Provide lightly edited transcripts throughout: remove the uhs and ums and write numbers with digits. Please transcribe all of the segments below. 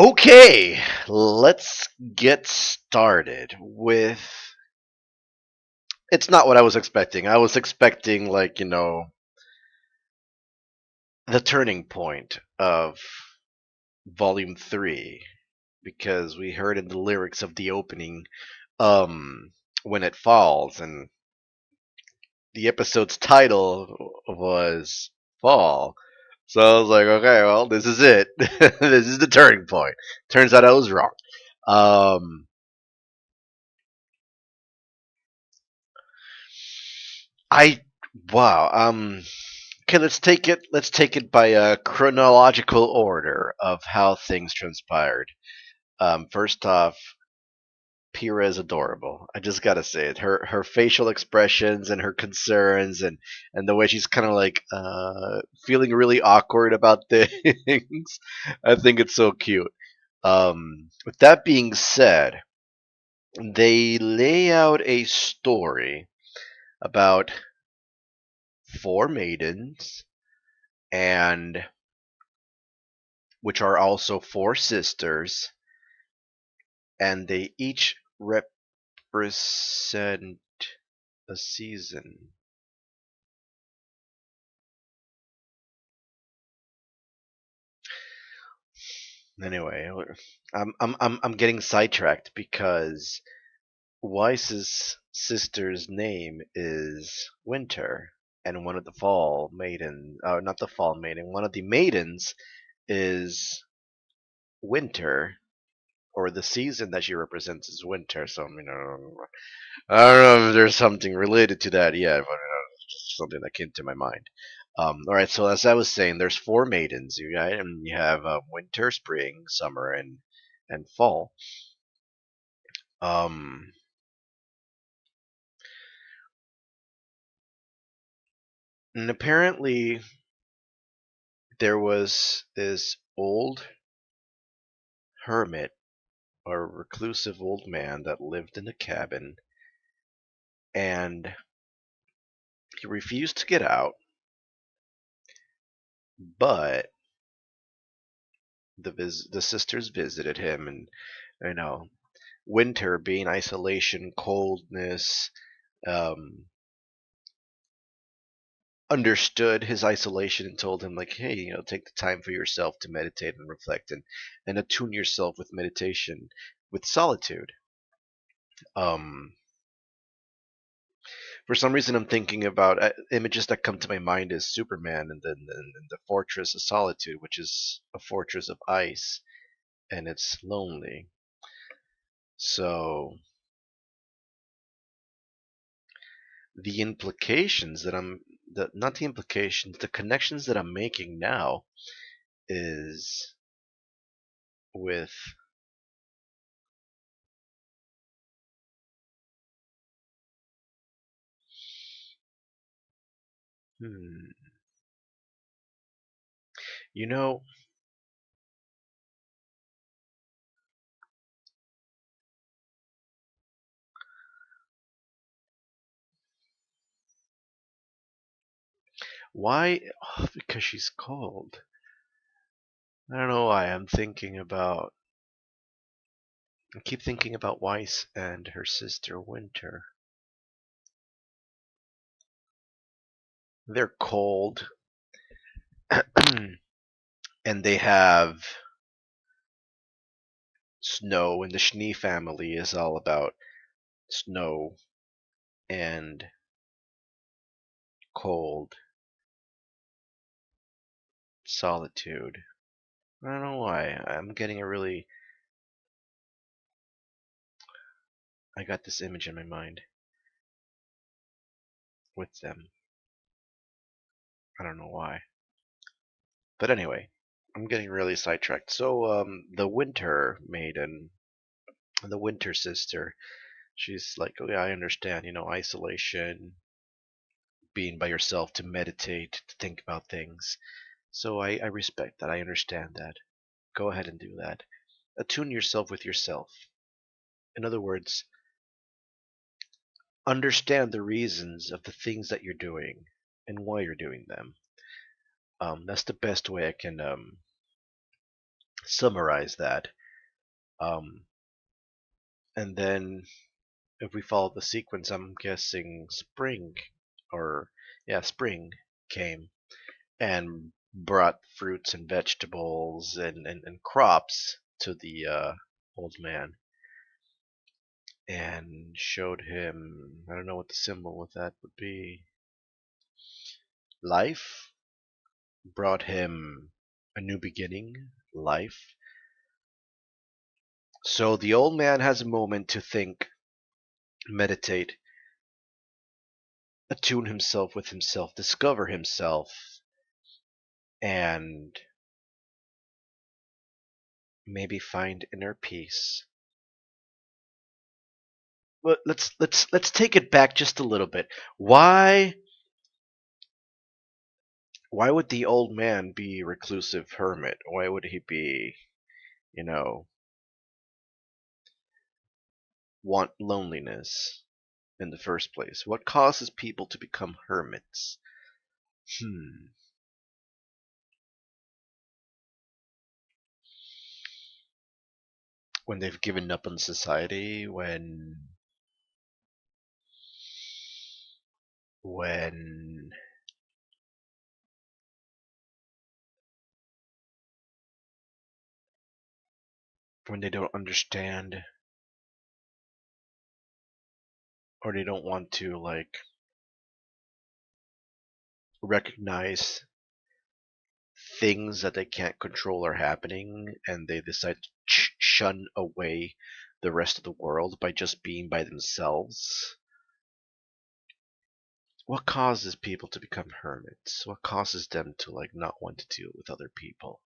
Okay, let's get started with. It's not what I was expecting. I was expecting, the turning point of Volume 3, because we heard in the lyrics of the opening, when it falls, and the episode's title was Fall. So I was like, okay, well, this is it. This is the turning point. Turns out I was wrong. Um, I wow. Okay, let's take it by a chronological order of how things transpired. First off, Pira is adorable. I just gotta say it. Her facial expressions and her concerns and the way she's kind of like feeling really awkward about things. I think it's so cute. With that being said, they lay out a story about four maidens and which are also four sisters, and they each represent a season. Anyway, I'm getting sidetracked because Weiss's sister's name is Winter, and one of the fall maiden, not the fall maiden, one of the maidens is Winter, or the season that she represents is Winter. So I don't know if there's something related to that yet, but it's just something that came to my mind. All right, so as I was saying, there's four maidens, you guys, and you have winter, spring, summer, and fall. Um, and apparently there was this old hermit or reclusive old man that lived in a cabin, and he refused to get out, but the sisters visited him, and you know, winter being isolation, coldness, um, understood his isolation and told him like, hey, take the time for yourself to meditate and reflect and attune yourself with meditation, with solitude. Um, for some reason, I'm thinking about images that come to my mind is Superman and then the Fortress of Solitude, which is a fortress of ice and it's lonely. So the implications that I'm the not the implications, the connections that I'm making now is with hmm, you know why? Oh, because she's cold. I don't know why. I keep thinking about Weiss and her sister Winter. They're cold, and they have snow, and the Schnee family is all about snow and cold, solitude. I don't know why. I'm getting a really. I got this image in my mind with them. I don't know why. But anyway, I'm getting really sidetracked. So, the Winter Maiden, the Winter Sister, she's like, oh yeah, I understand, isolation, being by yourself to meditate, to think about things. So I respect that. I understand that. Go ahead and do that. Attune yourself with yourself. In other words, understand the reasons of the things that you're doing and why you're doing them. That's the best way I can summarize that. Um, and then if we follow the sequence, I'm guessing spring, or yeah, spring came and brought fruits and vegetables and crops to the old man and showed him, I don't know what the symbol with that would be, life, brought him a new beginning, life. So the old man has a moment to think, meditate, attune himself, discover himself, and maybe find inner peace. But let's take it back just a little bit. Why would the old man be reclusive hermit? Why would he be, you know, want loneliness in the first place? What causes people to become hermits? Hmm. When they've given up on society, when when they don't understand, or they don't want to like recognize things that they can't control are happening, and they decide to shun away the rest of the world by just being by themselves. What causes people to become hermits? What causes them to like not want to deal with other people?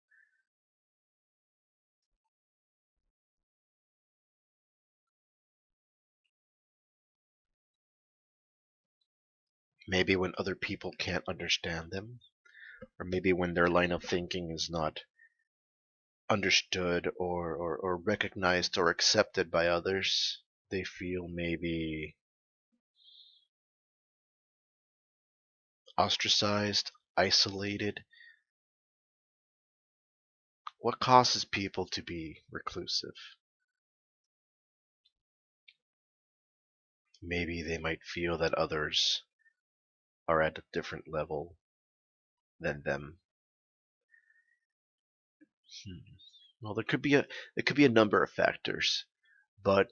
Maybe when other people can't understand them, or maybe when their line of thinking is not understood or recognized or accepted by others. They feel maybe ostracized, isolated. What causes people to be reclusive? Maybe they might feel that others are at a different level than them. Hmm. Well, there could be a number of factors, but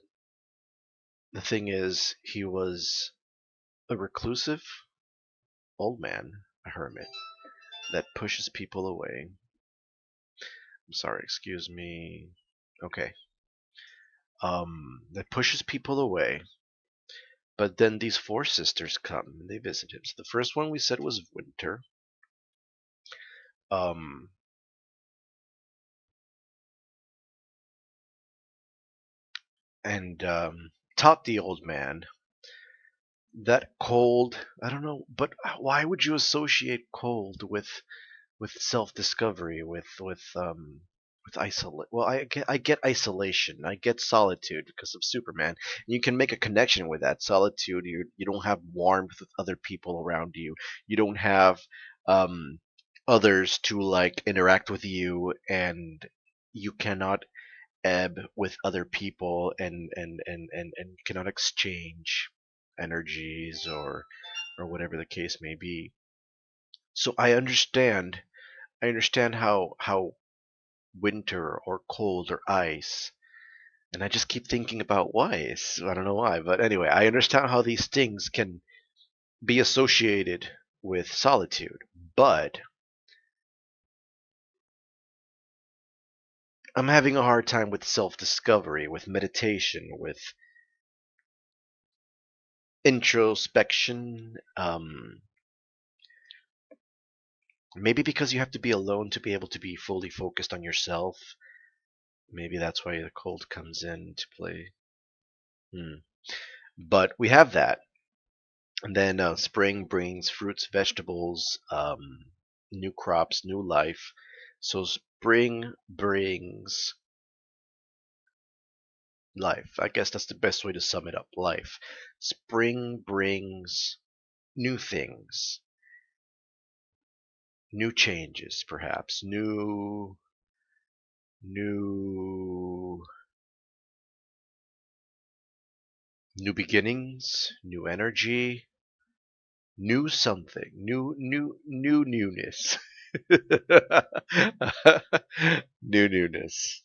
the thing is, he was a reclusive old man, a hermit that pushes people away. I'm sorry, excuse me. Okay. That pushes people away. But then these four sisters come and they visit him. So the first one we said was Winter. Um, and taught the old man that cold. I don't know, but why would you associate cold with self discovery, with isolate? Well, I get isolation, I get solitude because of Superman. And you can make a connection with that solitude. You don't have warmth with other people around you. You don't have um others to like interact with you, and you cannot ebb with other people, and cannot exchange energies or whatever the case may be. So I understand how winter or cold or ice, and I just keep thinking about ice. I don't know why, but anyway, I understand how these things can be associated with solitude. But I'm having a hard time with self-discovery, with meditation, with introspection. Maybe because you have to be alone to be able to be fully focused on yourself. Maybe that's why the cold comes into play. Hmm. But we have that. And then spring brings fruits, vegetables, new crops, new life. So spring brings life. I guess that's the best way to sum it up. Life. Spring brings new things, new changes, perhaps, new new beginnings, new energy, new something, new newness. New newness.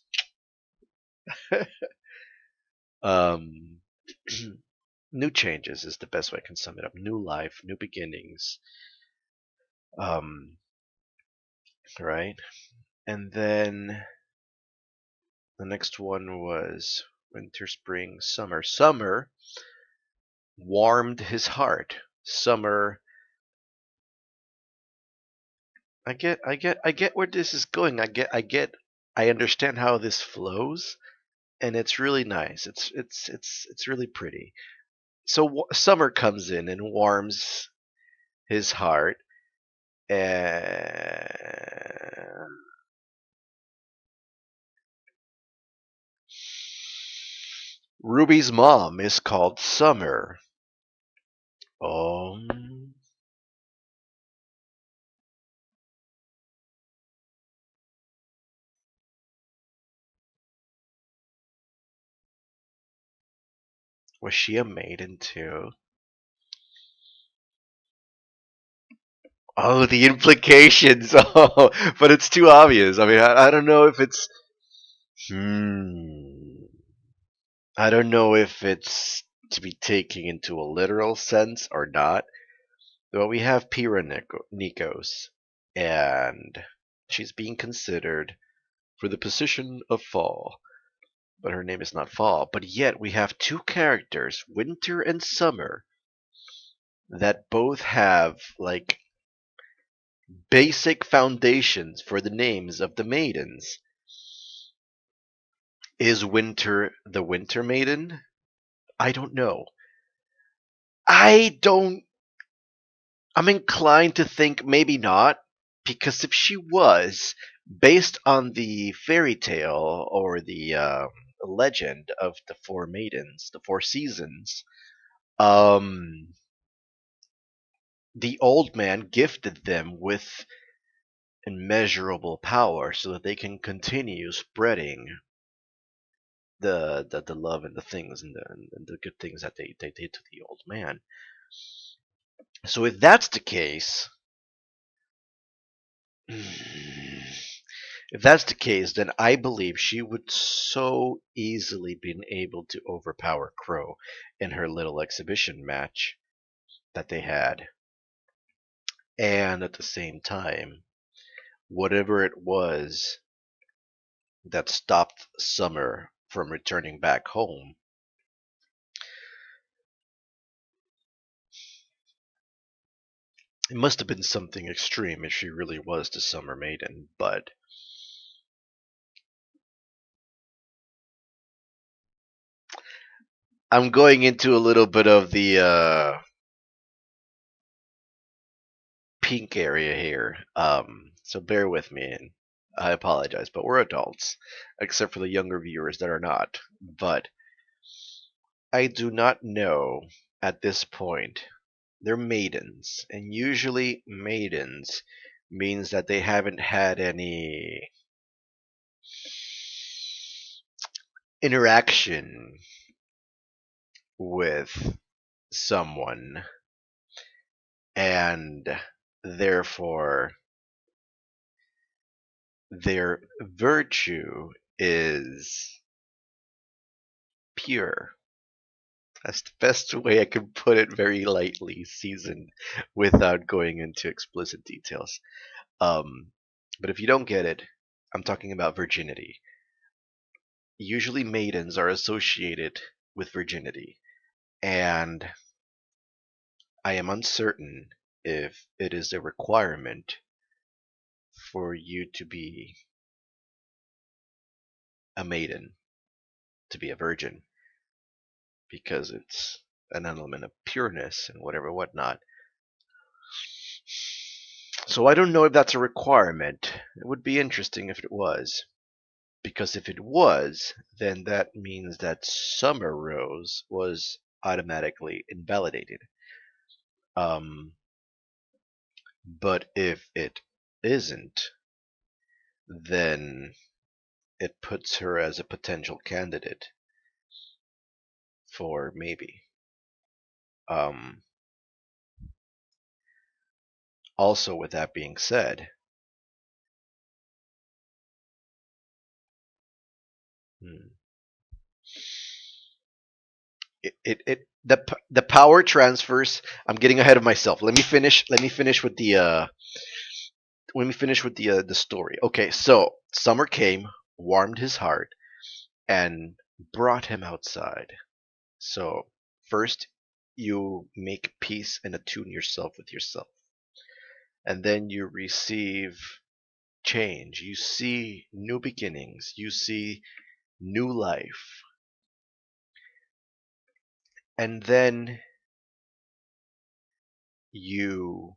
Um, new changes is the best way I can sum it up. New life, new beginnings. Um, right? And then the next one was winter, spring, summer. Summer warmed his heart. Summer. I get where this is going. I understand how this flows, and it's really nice. It's really pretty. So summer comes in and warms his heart, and Ruby's mom is called Summer. Um, was she a maiden too? Oh, the implications. Oh, but it's too obvious. I mean, I don't know if it's. Hmm. I don't know if it's to be taken into a literal sense or not. Well, we have Pira Nikos, and she's being considered for the position of Fall, but her name is not Fall. But yet we have two characters, Winter and Summer, that both have like basic foundations for the names of the maidens. Is Winter the Winter Maiden? I don't know. I don't. I'm inclined to think maybe not, because if she was, based on the fairy tale or the legend of the four maidens, the four seasons, um, the old man gifted them with immeasurable power so that they can continue spreading the love and the things and the good things that they did to the old man. So if that's the case, if that's the case, then I believe she would so easily been able to overpower Crow in her little exhibition match that they had. And at the same time, whatever it was that stopped Summer from returning back home, it must have been something extreme if she really was the Summer Maiden, but I'm going into a little bit of the pink area here. So bear with me, and I apologize, but we're adults, except for the younger viewers that are not. But I do not know at this point. They're maidens, and usually maidens means that they haven't had any interaction with someone, and therefore their virtue is pure. That's the best way I can put it, very lightly seasoned without going into explicit details. Um, but if you don't get it, I'm talking about virginity. Usually maidens are associated with virginity, and I am uncertain if it is a requirement for you to be a maiden, to be a virgin, because it's an element of pureness and whatever whatnot. So I don't know if that's a requirement. It would be interesting if it was. Because if it was, then that means that Summer Rose was automatically invalidated. Um, but if it isn't, then it puts her as a potential candidate for maybe. Um, Also, with that being said, hmm, the power transfers. I'm getting ahead of myself. Let me finish. Let me finish with the story. Okay, so summer came, warmed his heart, and brought him outside. So first, you make peace and attune yourself with yourself, and then you receive change. You see new beginnings. You see new life, and then you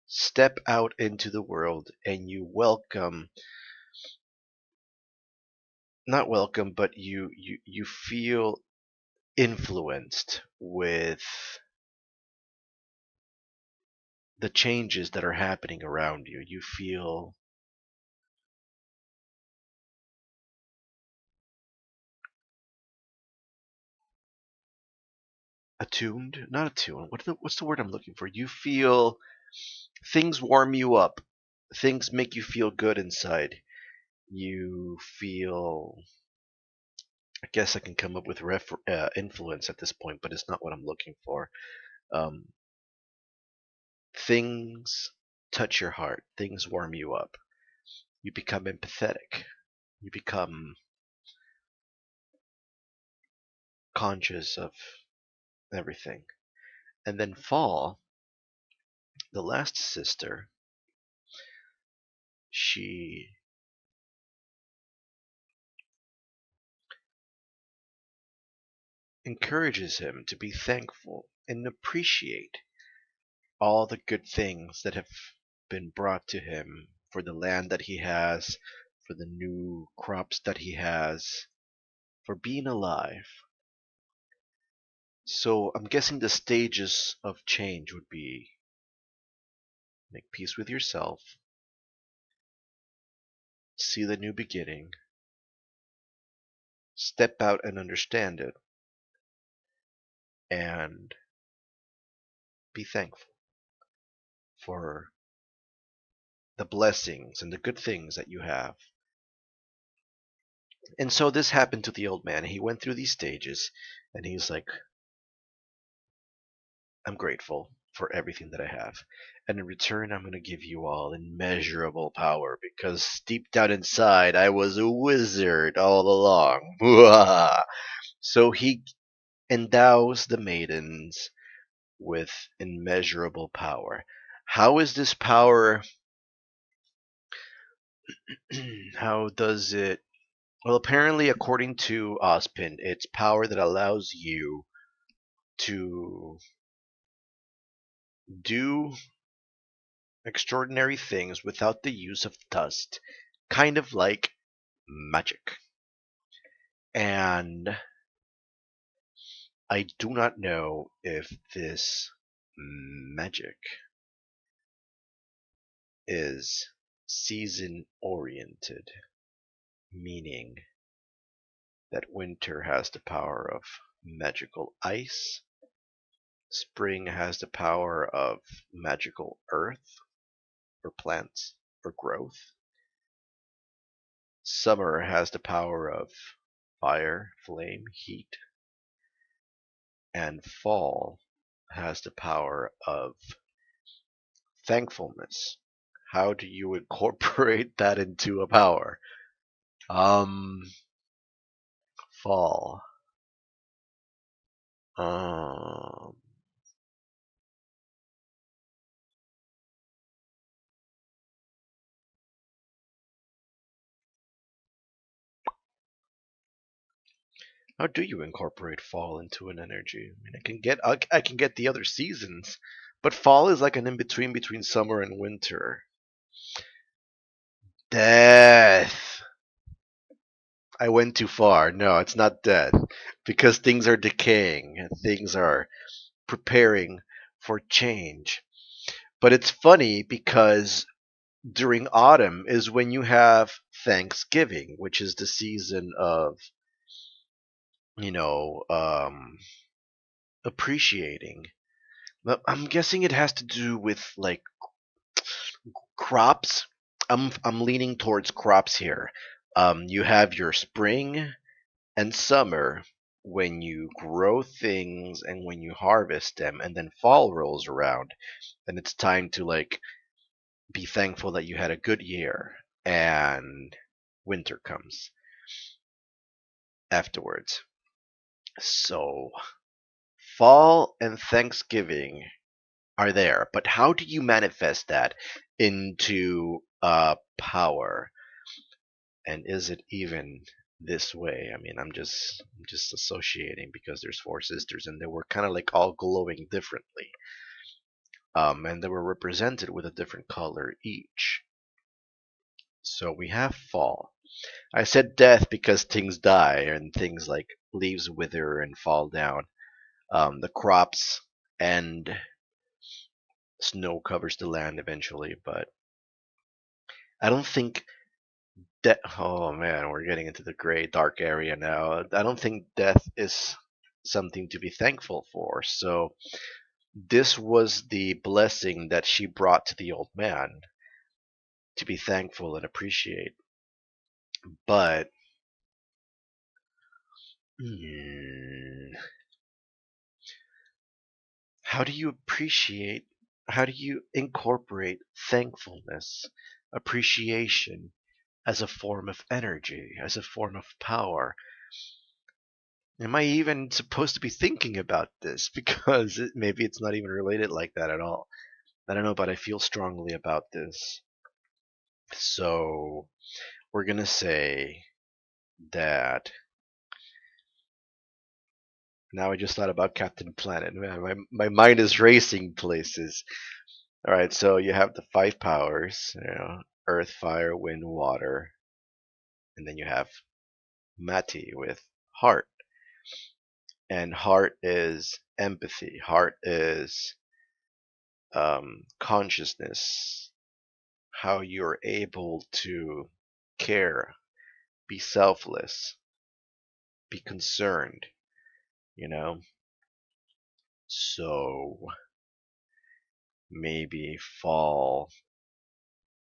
step out into the world and you welcome, not welcome, but you feel influenced with the changes that are happening around you. You feel attuned, not attuned. What's the word I'm looking for? You feel things warm you up. Things make you feel good inside. You feel, I guess I can come up with influence at this point, but it's not what I'm looking for. Um, Things touch your heart. Things warm you up. You become empathetic. You become conscious of everything. And then Fall, the last sister, she encourages him to be thankful and appreciate all the good things that have been brought to him, for the land that he has, for the new crops that he has, for being alive. So I'm guessing the stages of change would be make peace with yourself, see the new beginning, step out and understand it, and be thankful for the blessings and the good things that you have. And so this happened to the old man. He went through these stages and he's like, I'm grateful for everything that I have. And in return, I'm going to give you all immeasurable power because deep down inside, I was a wizard all along. So he endows the maidens with immeasurable power. How is this power? How does it? Well, apparently, according to Ozpin, it's power that allows you to do extraordinary things without the use of dust, kind of like magic. And I do not know if this magic is season oriented, meaning that winter has the power of magical ice, spring has the power of magical earth or plants or growth, summer has the power of fire, flame, heat, and fall has the power of thankfulness. How do you incorporate that into a power? Um, Fall. Um, how do you incorporate fall into an energy? I mean, I can get the other seasons, but fall is like an in between summer and winter. Death. I went too far. No, it's not death because things are decaying and things are preparing for change. But it's funny because during autumn is when you have Thanksgiving, which is the season of, you know, appreciating. But I'm guessing it has to do with like crops. I'm leaning towards crops here. You have your spring and summer when you grow things and when you harvest them, and then fall rolls around, and it's time to like be thankful that you had a good year, and winter comes afterwards. So fall and Thanksgiving are there, but how do you manifest that into power? And is it even this way? I mean, I'm just associating because there's four sisters and they were kind of like all glowing differently. And they were represented with a different color each. So we have fall. I said death because things die and things like leaves wither and fall down. The crops and snow covers the land eventually, but I don't think death. Oh man, we're getting into the gray, dark area now. I don't think death is something to be thankful for. So this was the blessing that she brought to the old man to be thankful and appreciate. But hmm, how do you appreciate? How do you incorporate thankfulness, appreciation as a form of energy, as a form of power? Am I even supposed to be thinking about this? Because maybe it's not even related like that at all. I don't know, but I feel strongly about this. So we're gonna say that. Now I just thought about Captain Planet. Man, my mind is racing places. All right, so you have the five powers, earth, fire, wind, water, and then you have Mati with heart. And heart is empathy. Heart is consciousness, how you're able to care, be selfless, be concerned, you know? So maybe fall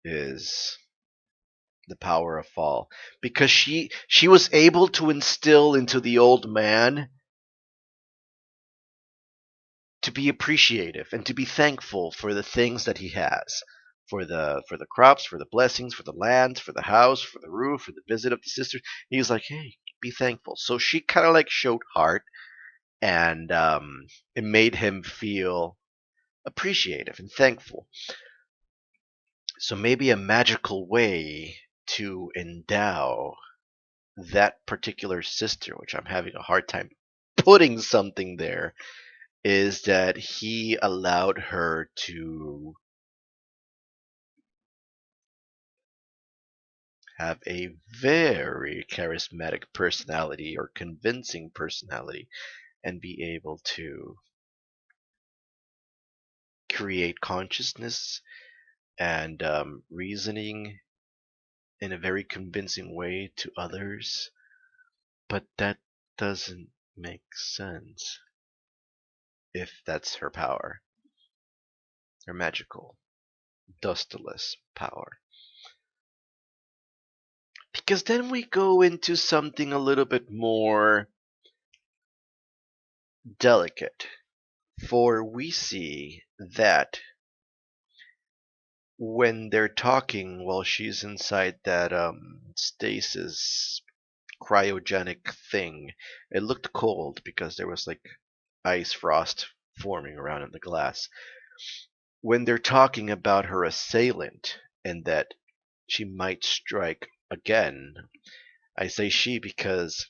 is the power of fall because she was able to instill into the old man to be appreciative and to be thankful for the things that he has, for the crops, for the blessings, for the land, for the house, for the roof, for the visit of the sisters. He was like, hey, be thankful. So she kind of like showed heart, and it made him feel appreciative and thankful. So maybe a magical way to endow that particular sister, which I'm having a hard time putting something there, is that he allowed her to have a very charismatic personality or convincing personality and be able to create consciousness and reasoning in a very convincing way to others. But that doesn't make sense if that's her power, her magical, dustless power. Because then we go into something a little bit more delicate. For we see that when they're talking while she's inside that stasis cryogenic thing, it looked cold because there was like ice frost forming around in the glass. When they're talking about her assailant and that she might strike again, I say she because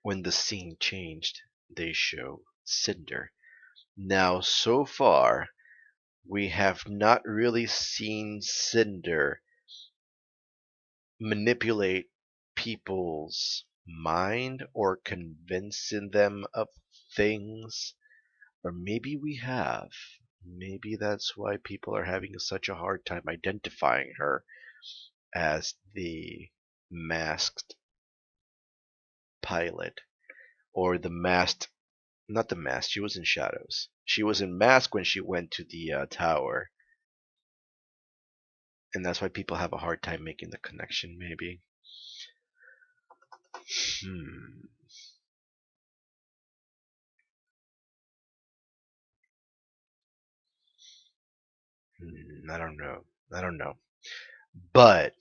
when the scene changed, they show Cinder. Now, so far, we have not really seen Cinder manipulate people's mind or convincing them of things. Or maybe we have. Maybe that's why people are having such a hard time identifying her as the masked pilot or the masked, not the mask, she was in shadows. She was in mask when she went to the tower, and that's why people have a hard time making the connection, maybe. Hmm. I don't know. I don't know. But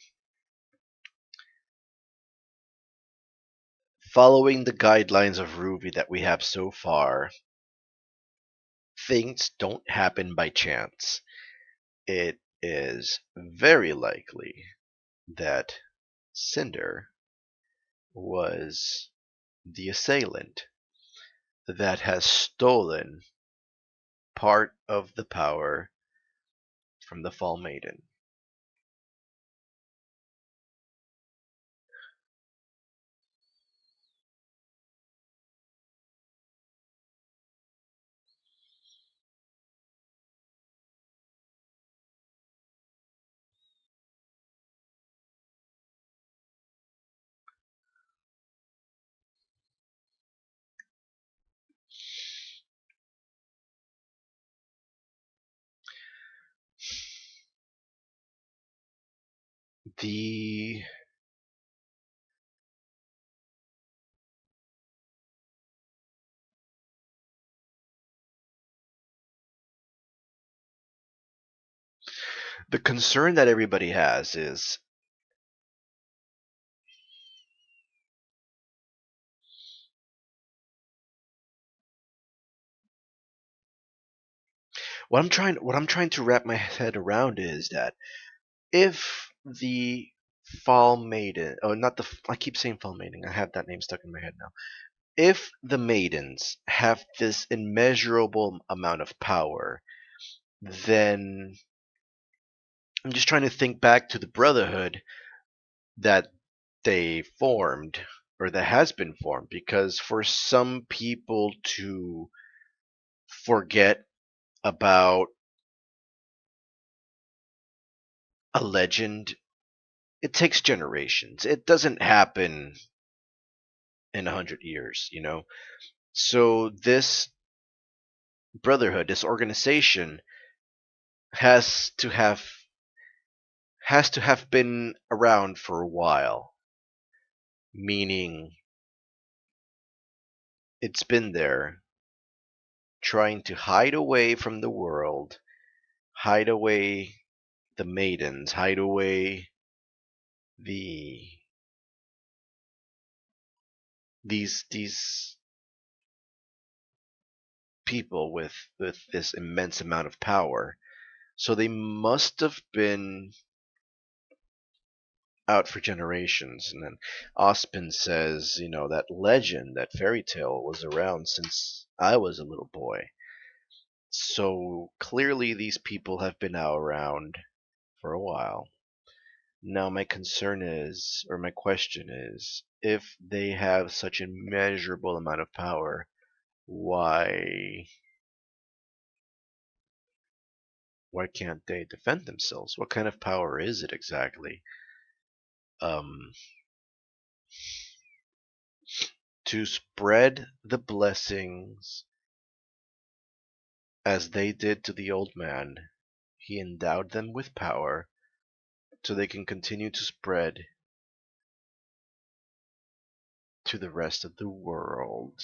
following the guidelines of Ruby that we have so far, things don't happen by chance. It is very likely that Cinder was the assailant that has stolen part of the power from the Fall Maiden. The the concern that everybody has is what I'm trying to wrap my head around is that if the Fall Maiden, oh, not the, I keep saying Fall Maiden, I have that name stuck in my head now. If the maidens have this immeasurable amount of power, then I'm just trying to think back to the Brotherhood that they formed, or that has been formed, because for some people to forget about a legend, it takes generations. It doesn't happen in 100 years, you know? So this Brotherhood, this organization, has to have been around for a while, meaning it's been there trying to hide away from the world, hide away the maidens, hide away the these people with this immense amount of power. So they must have been out for generations. And then Ospin says, that legend, that fairy tale was around since I was a little boy. So clearly these people have been out around for a while. Now my concern is, or my question is, if they have such an immeasurable amount of power, why can't they defend themselves? What kind of power is it exactly? Um, to spread the blessings as they did to the old man, he endowed them with power so they can continue to spread to the rest of the world.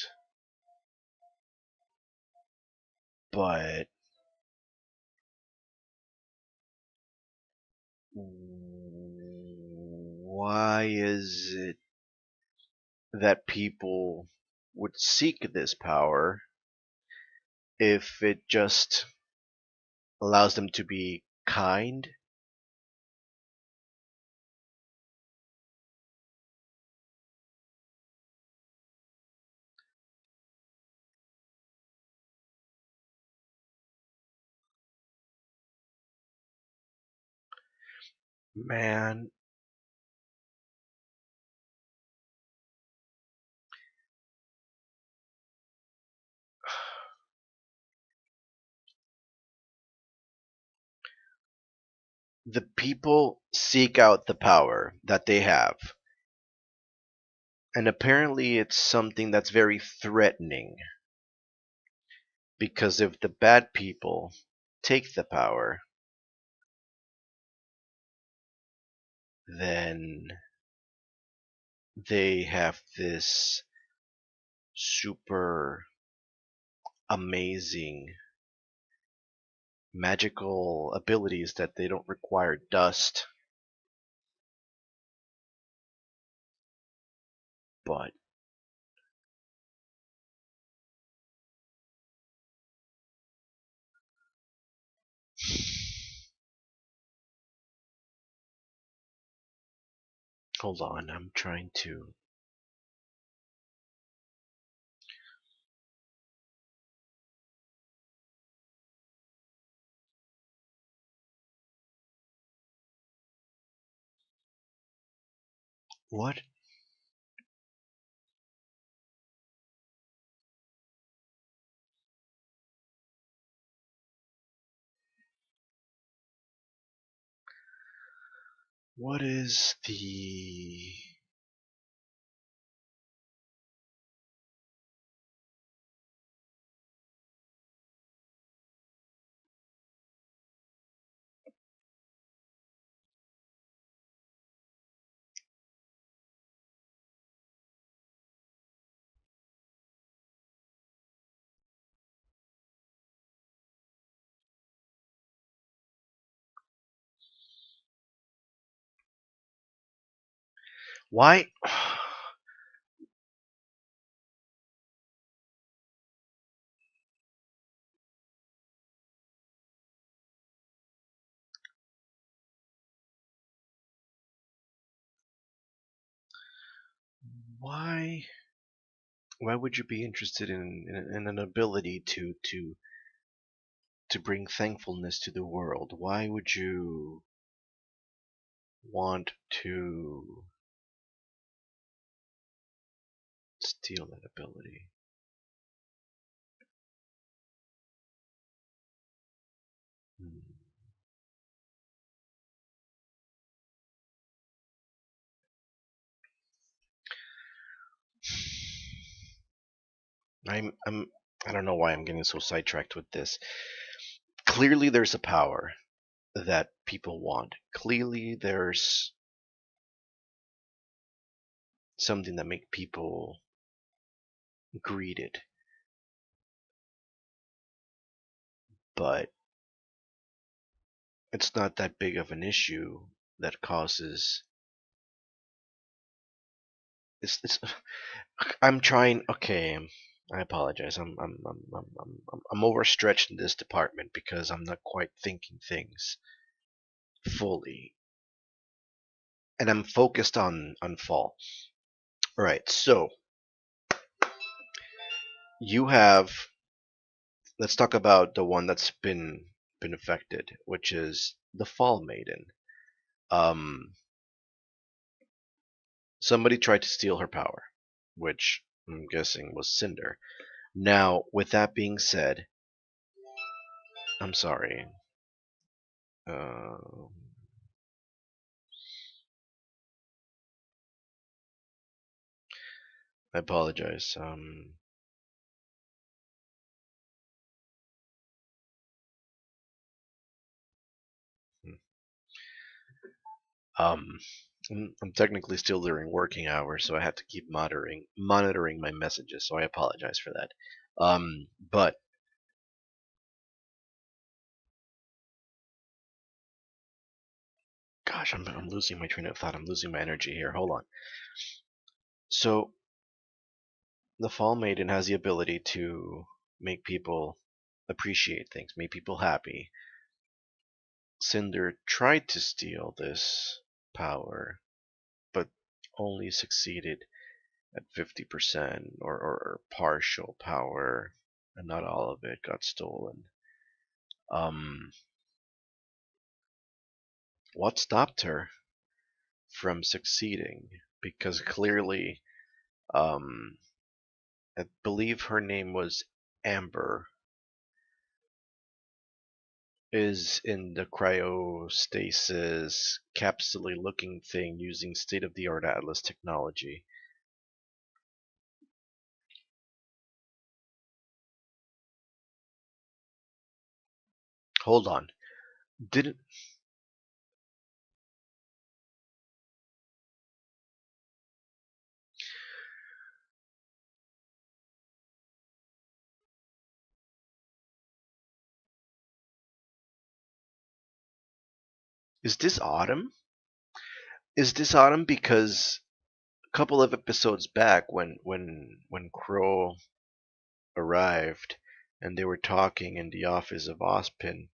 But why is it that people would seek this power if it just allows them to be kind? Man, the people seek out the power that they have, and apparently it's something that's very threatening, because if the bad people take the power, then they have this super amazing magical abilities that they don't require dust. But hold on, I'm trying to. What? What is the. Why? Why? Why would you be interested in an ability to bring thankfulness to the world? Why would you want to steal that ability? Hmm. I'm I don't know why I'm getting so sidetracked with this. Clearly there's a power that people want. Clearly there's something that make people greeted. But it's not that big of an issue that causes it's I'm trying. Okay, I apologize. I'm overstretched in this department because I'm not quite thinking things fully, and I'm focused on fall. All right, so you have. Let's talk about the one that's been affected, which is the Fall Maiden. Um, somebody tried to steal her power, which I'm guessing was Cinder. Now, with that being said, I'm sorry. Uh, I apologize. Um, I'm technically still during working hours, so I had to keep monitoring my messages. So I apologize for that. But gosh, I'm losing my train of thought. I'm losing my energy here. Hold on. So the Fall Maiden has the ability to make people appreciate things, make people happy. Cinder tried to steal this power, but only succeeded at 50% or partial power, and not all of it got stolen. Um, what stopped her from succeeding? Because clearly, um, I believe her name was Amber. is in the cryostasis capsule looking thing using state of the art Atlas technology. Hold on. Didn't is this autumn? Is this autumn because a couple of episodes back when Crow arrived and they were talking in the office of Ospin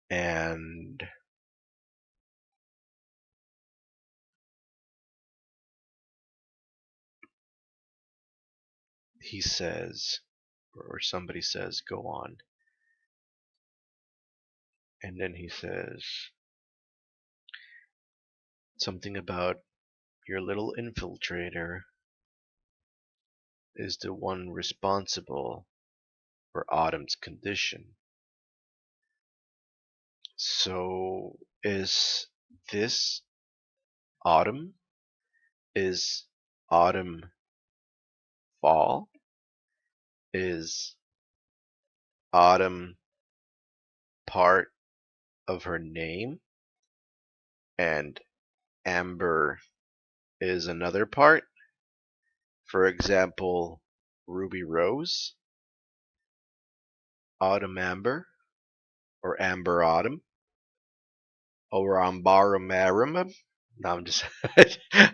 and he says or somebody says go on and then he says something about your little infiltrator is the one responsible for Autumn's condition. So is this autumn? Is autumn fall? Is autumn part of her name? And amber is another part? For example, ruby rose, autumn amber, or amber autumn, or ambararum. No, I'm just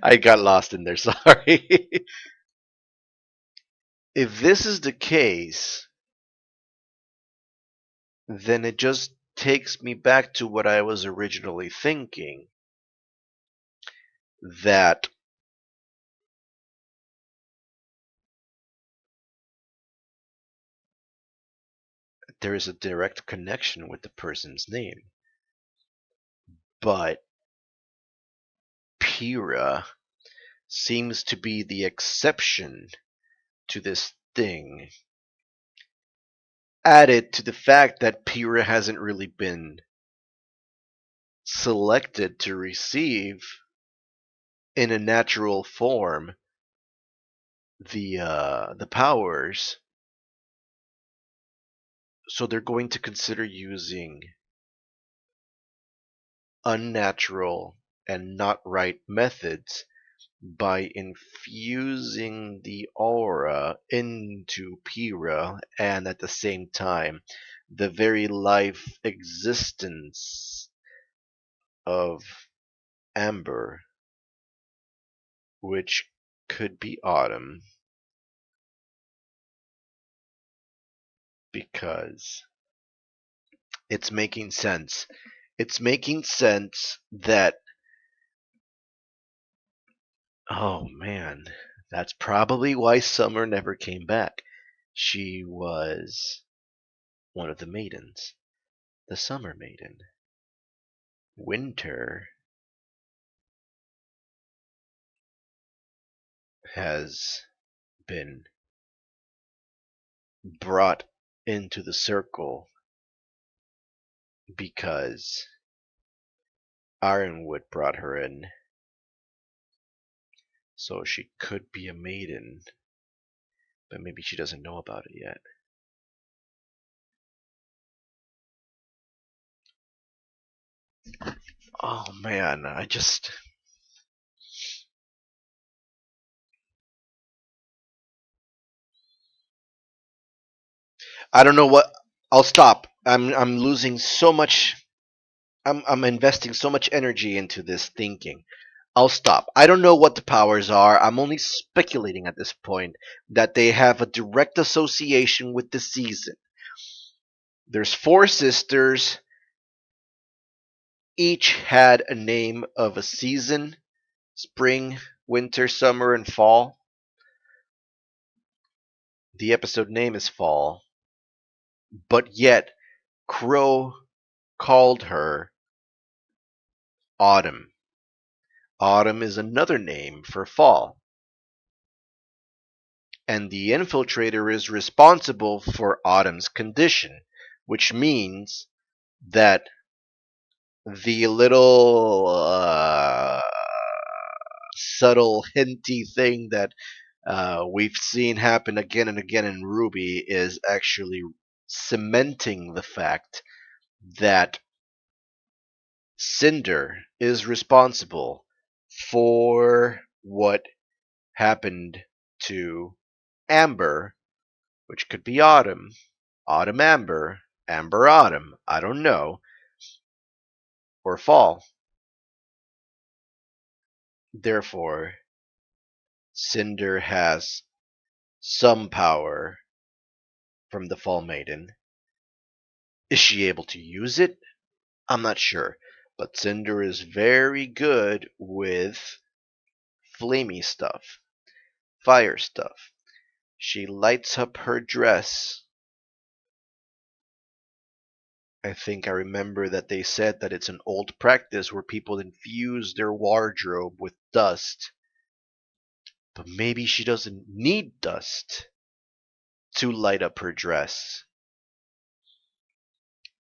I got lost in there. Sorry. If this is the case, then it just takes me back to what I was originally thinking, that there is a direct connection with the person's name. But Pyrrha seems to be the exception to this thing. Added to the fact that Pyrrha hasn't really been selected to receive in a natural form the powers, so they're going to consider using unnatural and not right methods by infusing the aura into Pyrrha and at the same time the very life existence of Amber, which could be Autumn, because it's making sense. It's making sense that, oh man, that's probably why Summer never came back. She was one of the maidens, the Summer Maiden. Winter has been brought into the circle because Ironwood brought her in. So she could be a maiden, but maybe she doesn't know about it yet. Oh man, I don't know what. I'll stop. I'm losing so much. I'm investing so much energy into this thinking. I'll stop. I don't know what the powers are. I'm only speculating at this point that they have a direct association with the season. There's four sisters. Each had a name of a season: spring, winter, summer, and fall. The episode name is Fall, but yet Crow called her Autumn. Autumn is another name for fall. And the infiltrator is responsible for Autumn's condition, which means that the little subtle hinty thing that we've seen happen again and again in RWBY is actually cementing the fact that Cinder is responsible for what happened to Amber, which could be Autumn, Autumn Amber, Amber Autumn, I don't know, or Fall. Therefore, Cinder has some power from the Fall Maiden. Is she able to use it? I'm not sure. But Cinder is very good with flamey stuff, fire stuff. She lights up her dress. I think I remember that they said that it's an old practice where people infuse their wardrobe with dust. But maybe she doesn't need dust to light up her dress.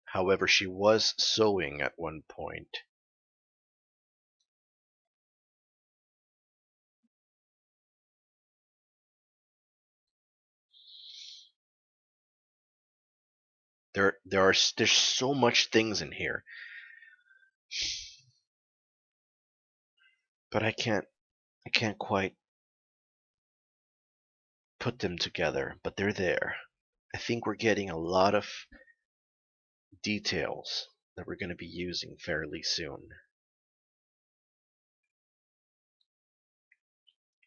However, she was sewing at one point. There's so much things in here, but I can't quite put them together. But they're there. I think we're getting a lot of details that we're going to be using fairly soon.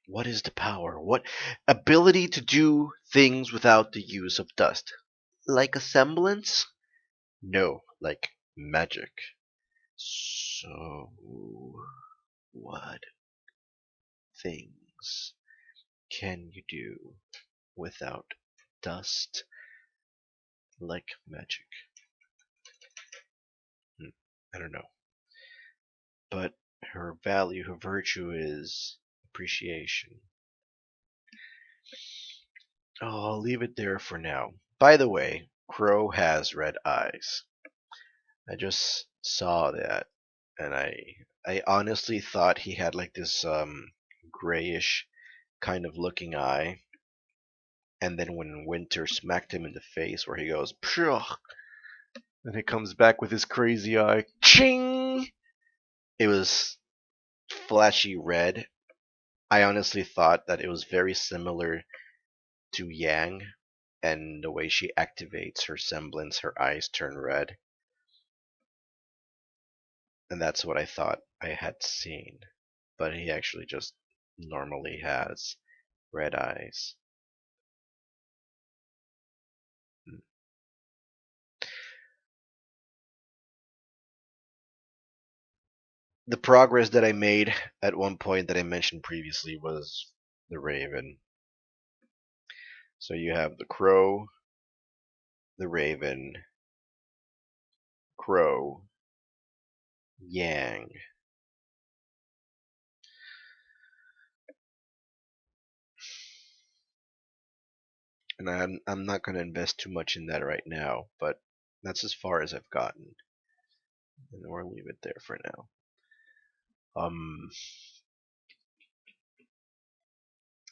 What is the power? What ability to do things without the use of dust? Like a semblance? No, like magic. So, what things can you do without dust like magic? I don't know. But her value, her virtue is appreciation. Oh, I'll leave it there for now. By the way, Crow has red eyes. I just saw that, and I honestly thought he had like this grayish kind of looking eye. And then when Winter smacked him in the face, where he goes, phew, and he comes back with his crazy eye, ching! It was flashy red. I honestly thought that it was very similar to Yang, and the way she activates her semblance, her eyes turn red. And that's what I thought I had seen. But he actually just normally has red eyes. The progress that I made at one point that I mentioned previously was the Raven. So you have the Crow, the Raven, Crow, Yang. And I'm not going to invest too much in that right now, but that's as far as I've gotten. And we'll leave it there for now.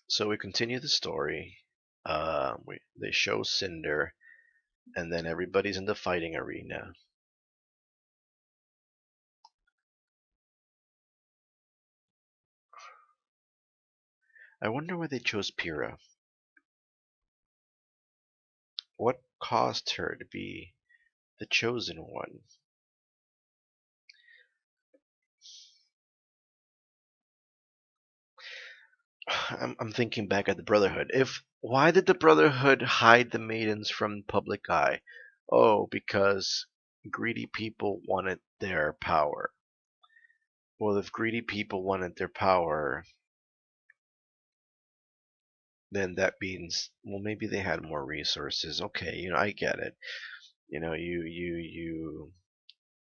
So we continue the story. They show Cinder, and then everybody's in the fighting arena. I wonder why they chose Pyrrha. What caused her to be the chosen one? I'm thinking back at the Brotherhood. Why did the Brotherhood hide the maidens from public eye? Oh, because greedy people wanted their power. Well, if greedy people wanted their power, then that means, well, maybe they had more resources. Okay, I get it.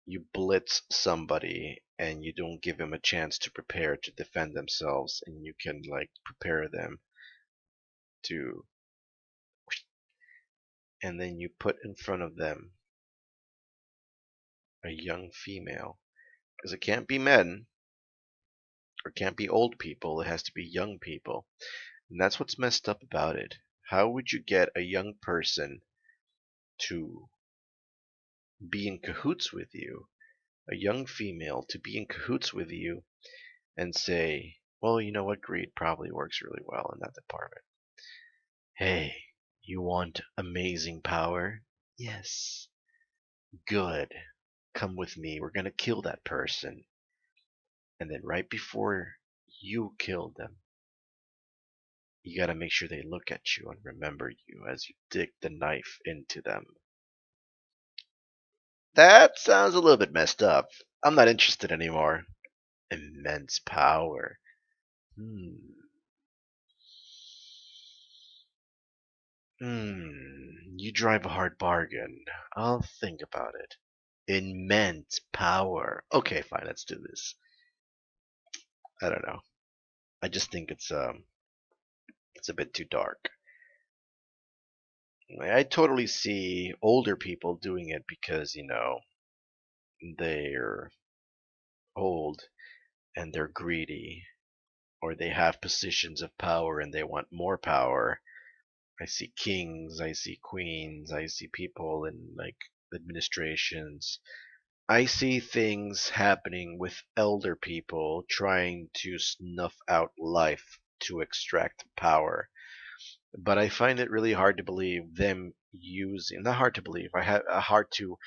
You blitz somebody and you don't give them a chance to prepare to defend themselves, and you can like prepare them to and then you put in front of them a young female, because it can't be men or can't be old people, it has to be young people. And that's what's messed up about it. How would you get a young person to be in cahoots with you, a young female to be in cahoots with you and say, well, you know what, greed probably works really well in that department. Hey, you want amazing power? Yes. Good. Come with me. We're going to kill that person. And then right before you kill them, you got to make sure they look at you and remember you as you dig the knife into them. That sounds a little bit messed up. I'm not interested anymore. Immense power. Hmm. You drive a hard bargain. I'll think about it. Immense power. Okay, fine, let's do this. I don't know. I just think it's a bit too dark. I totally see older people doing it because, they're old and they're greedy, or they have positions of power and they want more power. I see kings, I see queens, I see people in like administrations. I see things happening with elder people trying to snuff out life to extract power. But I find it really hard to believe them using, not hard to believe, I have hard to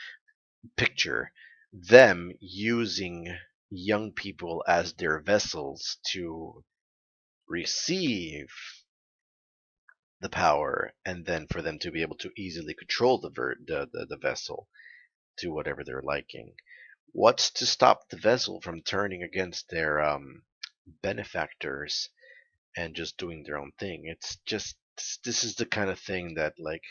picture them using young people as their vessels to receive the power and then for them to be able to easily control the vessel to whatever they're liking. What's to stop the vessel from turning against their benefactors and just doing their own thing? It's just this is the kind of thing that like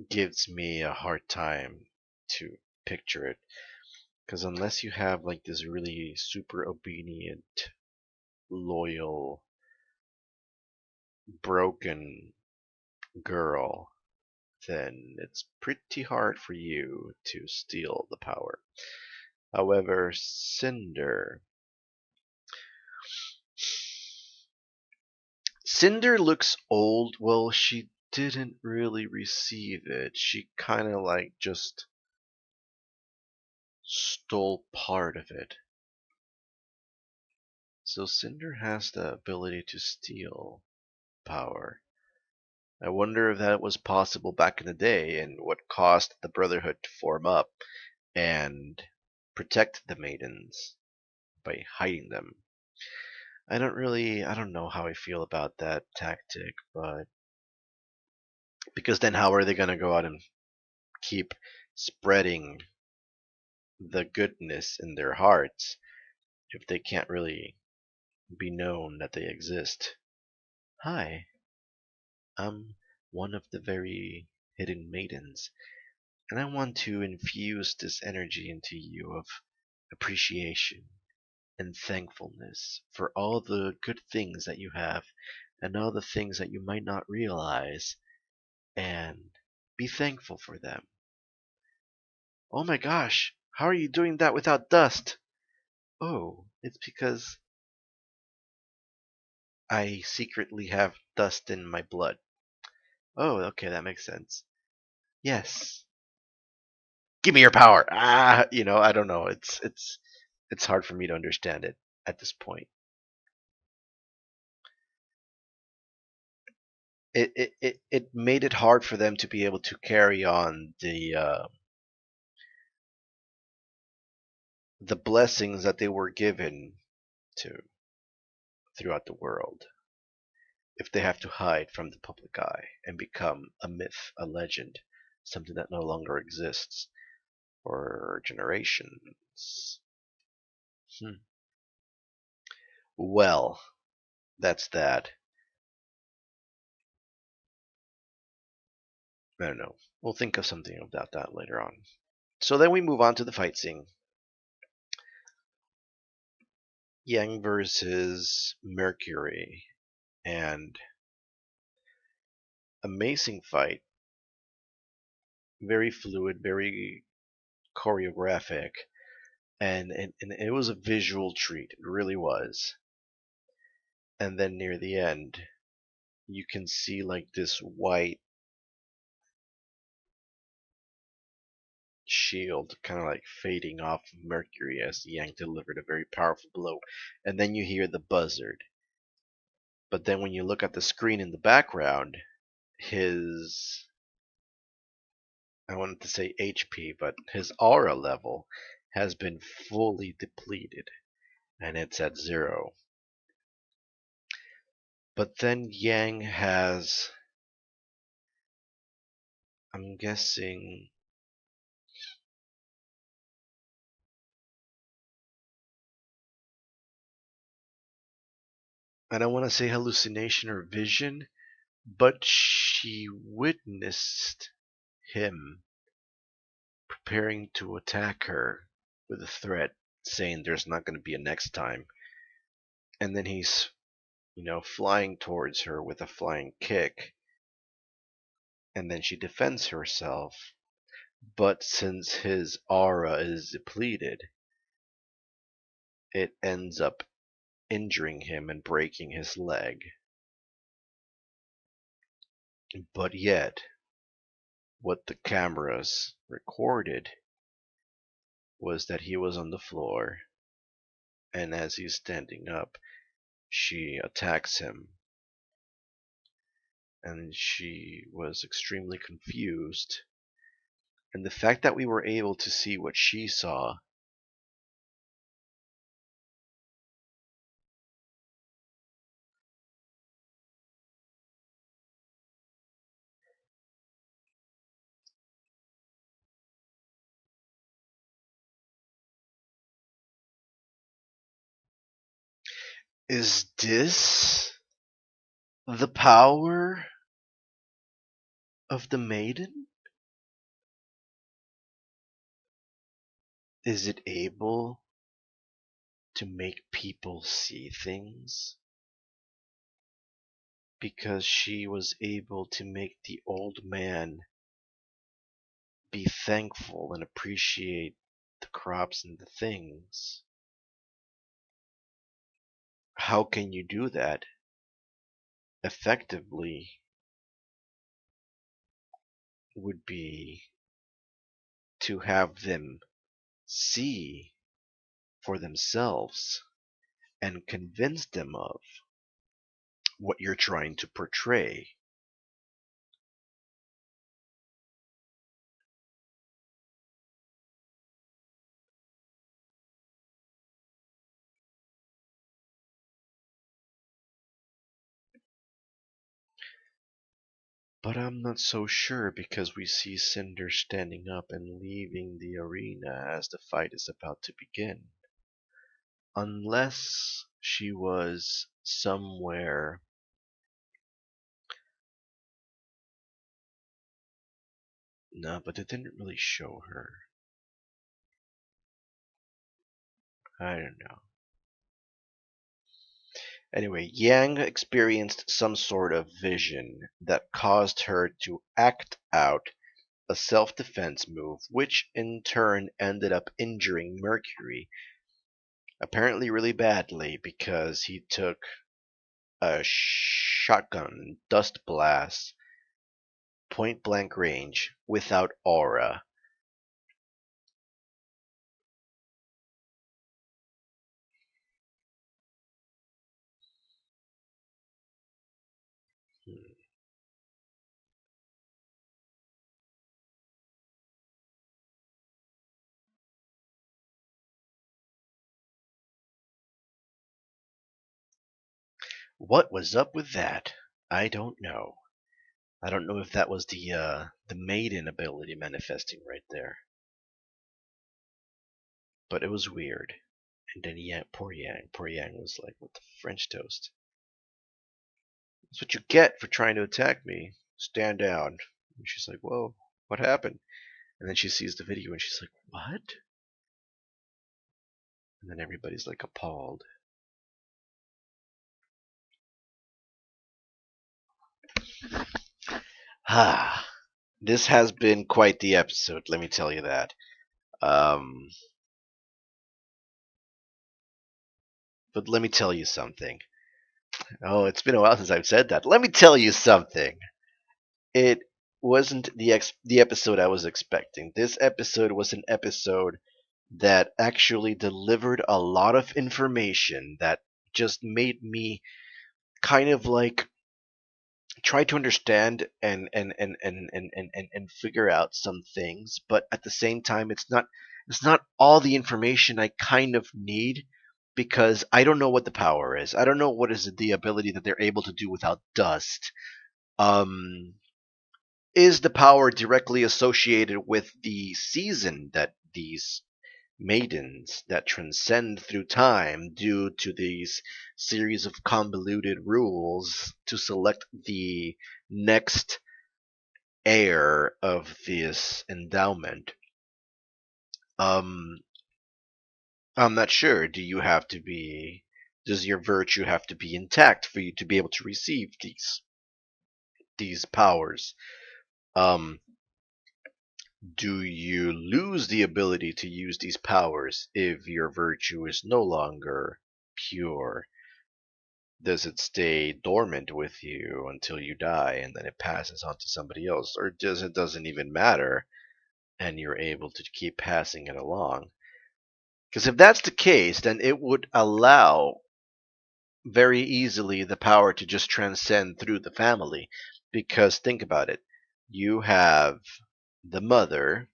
gives me a hard time to picture it, because unless you have like this really super obedient, loyal, broken girl, then it's pretty hard for you to steal the power. However, Cinder looks old. Well, she didn't really receive it. She kind of like just stole part of it. So Cinder has the ability to steal power. I wonder if that was possible back in the day and what caused the Brotherhood to form up and protect the maidens by hiding them. I don't know how I feel about that tactic, but because then how are they going to go out and keep spreading the goodness in their hearts if they can't really be known that they exist? Hi, I'm one of the very hidden maidens, and I want to infuse this energy into you of appreciation and thankfulness for all the good things that you have and all the things that you might not realize, and be thankful for them. Oh my gosh, how are you doing that without dust? Oh, it's because I secretly have dust in my blood. Oh, okay, that makes sense. Yes. Give me your power. I don't know. It's hard for me to understand it at this point. It made it hard for them to be able to carry on the blessings that they were given to throughout the world if they have to hide from the public eye and become a myth, a legend, something that no longer exists for generations. Hmm. Well, that's that. I don't know. We'll think of something about that later on. So then we move on to the fight scene. Yang versus Mercury. And Amazing fight, very fluid, very choreographic, and it was a visual treat. It really was. And then near the end, you can see like this white shield kind of like fading off of Mercury as Yang delivered a very powerful blow. And then you hear the buzzard. But then when you look at the screen in the background, his, I wanted to say HP, but his aura level has been fully depleted and it's at 0. But then Yang has, I'm guessing, I don't want to say hallucination or vision, but she witnessed him preparing to attack her with a threat, saying there's not going to be a next time. And then he's, flying towards her with a flying kick, and then she defends herself. But since his aura is depleted, it ends up injuring him and breaking his leg. But yet, what the cameras recorded was that he was on the floor, and as he's standing up, she attacks him. And she was extremely confused. And the fact that we were able to see what she saw, is this the power of the maiden? Is it able to make people see things? Because she was able to make the old man be thankful and appreciate the crops and the things. How can you do that effectively? Would be to have them see for themselves and convince them of what you're trying to portray. But I'm not so sure because we see Cinder standing up and leaving the arena as the fight is about to begin. Unless she was somewhere. No, but it didn't really show her. I don't know. Anyway, Yang experienced some sort of vision that caused her to act out a self-defense move, which in turn ended up injuring Mercury, apparently really badly because he took a shotgun dust blast point blank range without aura. What was up with that? I don't know. I don't know if that was the maiden ability manifesting right there. But it was weird. And then poor Yang was like, "What the French toast? That's what you get for trying to attack me. Stand down." And she's like, "Whoa, what happened?" And then she sees the video and she's like, "What?" And then everybody's like appalled. Ah, this has been quite the episode, let me tell you that. Um, but let me tell you something. Oh, it's been a while since I've said that. Let me tell you something. It wasn't the episode I was expecting. This episode was an episode that actually delivered a lot of information that just made me kind of like try to understand and figure out some things, but at the same time it's not all the information I kind of need, because I don't know what the power is. I don't know what is the ability that they're able to do without dust. Um is the power directly associated with the season that these maidens that transcend through time due to these series of convoluted rules to select the next heir of this endowment? Um, I'm not sure. Does your virtue have to be intact for you to be able to receive these powers? Um, do you lose the ability to use these powers if your virtue is no longer pure? Does it stay dormant with you until you die and then it passes on to somebody else? Or does it doesn't even matter and you're able to keep passing it along? Because if that's the case, then it would allow very easily the power to just transcend through the family. Because think about it. You have the mother,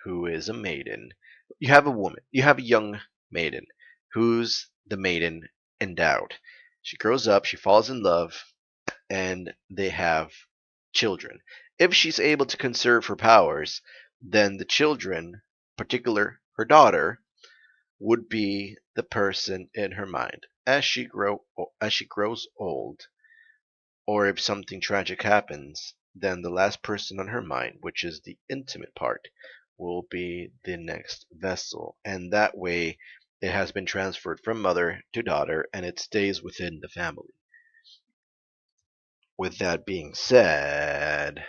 who is a maiden. You have a woman. You have a young maiden who's the maiden endowed. She grows up, she falls in love, and they have children. If she's able to conserve her powers, then the children, particular her daughter, would be the person in her mind as she grows old, or if something tragic happens, then the last person on her mind, which is the intimate part, will be the next vessel, and that way it has been transferred from mother to daughter and it stays within the family. With that being said,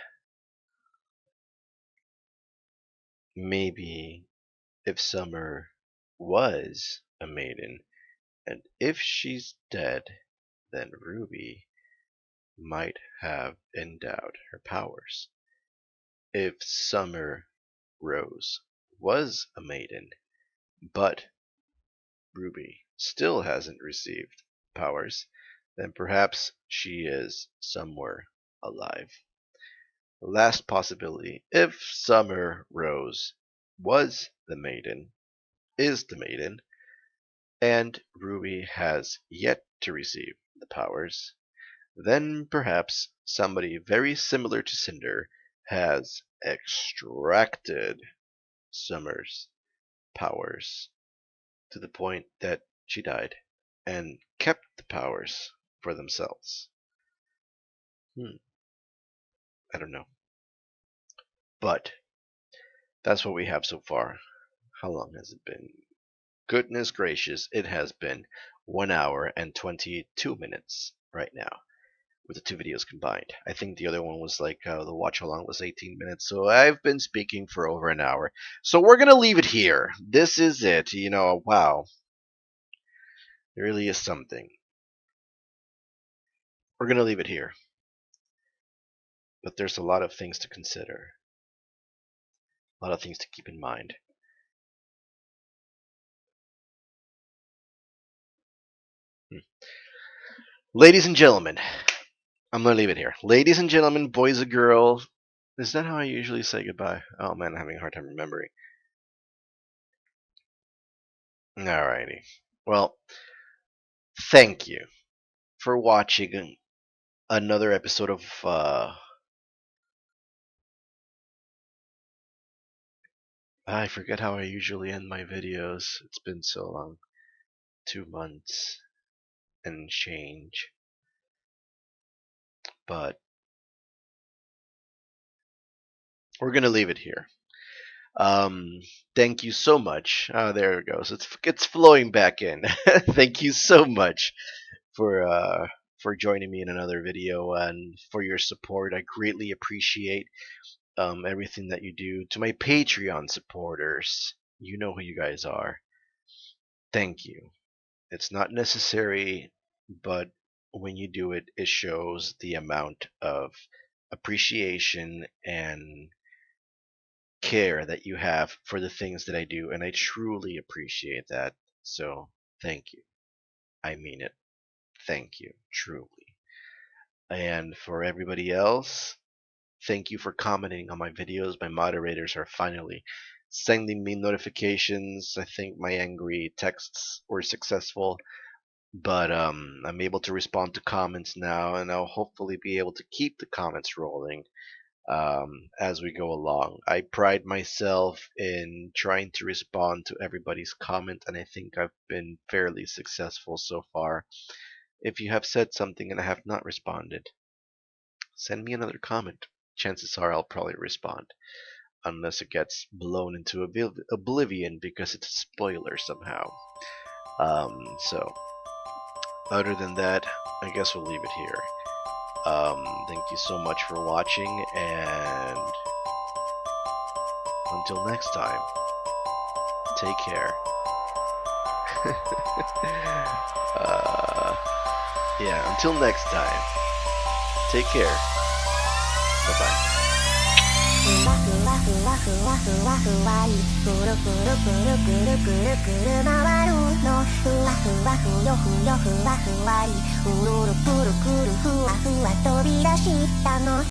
maybe if Summer was a maiden, and if she's dead, then Ruby might have endowed her powers. If Summer Rose was a maiden, but Ruby still hasn't received powers, then perhaps she is somewhere alive. Last possibility, if Summer Rose was the maiden, is the maiden, and Ruby has yet to receive the powers, then perhaps somebody very similar to Cinder has extracted Summer's powers to the point that she died and kept the powers for themselves. Hmm, I don't know. But that's what we have so far. How long has it been? Goodness gracious, it has been 1 hour and 22 minutes right now with the two videos combined. I think the other one was like the watch along was 18 minutes, so I've been speaking for over an hour. So we're gonna leave it here. This is it. Wow, it really is something. We're gonna leave it here, but there's a lot of things to consider, a lot of things to keep in mind. Hmm. Ladies and gentlemen, I'm gonna leave it here. Ladies and gentlemen, boys and girls. Is that how I usually say goodbye? Oh man, I'm having a hard time remembering. Alrighty. Well, thank you for watching another episode of I forget how I usually end my videos. It's been so long. 2 months and change. But we're gonna leave it here. Um, thank you so much. Oh, there it goes. It's flowing back in. Thank you so much for for joining me in another video and for your support. I greatly appreciate everything that you do. To my Patreon supporters, you know who you guys are. Thank you. It's not necessary, but when you do it, it shows the amount of appreciation and care that you have for the things that I do, and I truly appreciate that. So, thank you. I mean it. Thank you, truly. And for everybody else, thank you for commenting on my videos. My moderators are finally sending me notifications. I think my angry texts were successful, but I'm able to respond to comments now, and I'll hopefully be able to keep the comments rolling as we go along. I pride myself in trying to respond to everybody's comment, and I think I've been fairly successful so far. If you have said something and I have not responded, send me another comment. Chances are I'll probably respond, unless it gets blown into oblivion because it's a spoiler somehow. So, other than that, I guess we'll leave it here. Thank you so much for watching, and until next time, take care. Yeah, until next time, take care. Bye-bye. ふわふわふわふわふわふわりくるくるくるくるくるくる回るのふわふわふよふよふわふわりうるるくるくるふわふわ飛び出したの